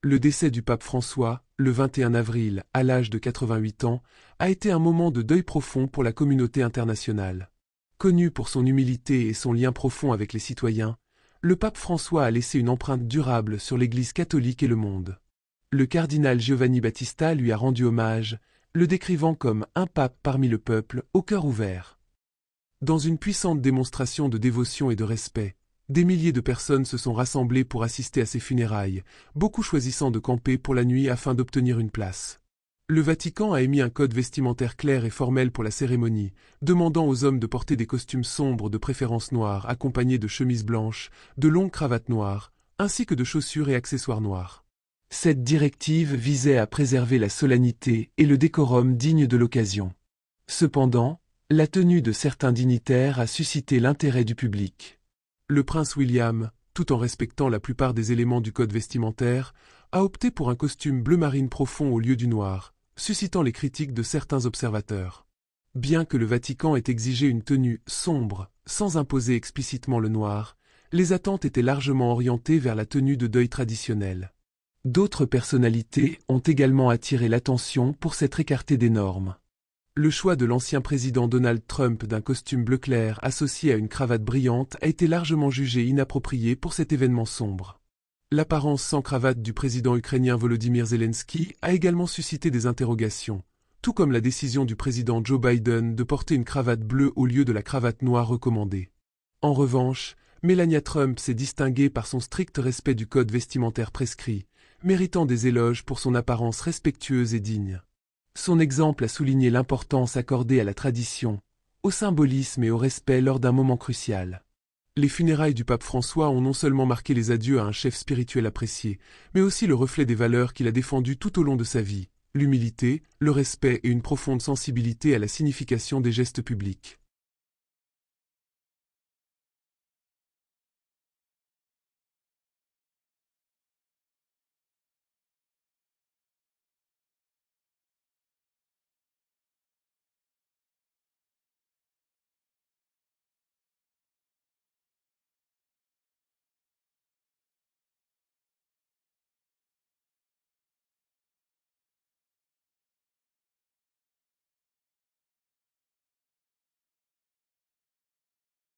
Le décès du pape François, le 21 avril, à l'âge de 88 ans, a été un moment de deuil profond pour la communauté internationale. Connu pour son humilité et son lien profond avec les citoyens, le pape François a laissé une empreinte durable sur l'Église catholique et le monde. Le cardinal Giovanni Battista lui a rendu hommage, le décrivant comme un pape parmi le peuple, au cœur ouvert. Dans une puissante démonstration de dévotion et de respect, des milliers de personnes se sont rassemblées pour assister à ses funérailles, beaucoup choisissant de camper pour la nuit afin d'obtenir une place. Le Vatican a émis un code vestimentaire clair et formel pour la cérémonie, demandant aux hommes de porter des costumes sombres de préférence noirs accompagnés de chemises blanches, de longues cravates noires, ainsi que de chaussures et accessoires noirs. Cette directive visait à préserver la solennité et le décorum digne de l'occasion. Cependant, la tenue de certains dignitaires a suscité l'intérêt du public. Le prince William, tout en respectant la plupart des éléments du code vestimentaire, a opté pour un costume bleu marine profond au lieu du noir, suscitant les critiques de certains observateurs. Bien que le Vatican ait exigé une tenue sombre, sans imposer explicitement le noir, les attentes étaient largement orientées vers la tenue de deuil traditionnelle. D'autres personnalités ont également attiré l'attention pour s'être écartées des normes. Le choix de l'ancien président Donald Trump d'un costume bleu clair associé à une cravate brillante a été largement jugé inapproprié pour cet événement sombre. L'apparence sans cravate du président ukrainien Volodymyr Zelensky a également suscité des interrogations, tout comme la décision du président Joe Biden de porter une cravate bleue au lieu de la cravate noire recommandée. En revanche, Melania Trump s'est distinguée par son strict respect du code vestimentaire prescrit, méritant des éloges pour son apparence respectueuse et digne. Son exemple a souligné l'importance accordée à la tradition, au symbolisme et au respect lors d'un moment crucial. Les funérailles du pape François ont non seulement marqué les adieux à un chef spirituel apprécié, mais aussi le reflet des valeurs qu'il a défendues tout au long de sa vie, l'humilité, le respect et une profonde sensibilité à la signification des gestes publics.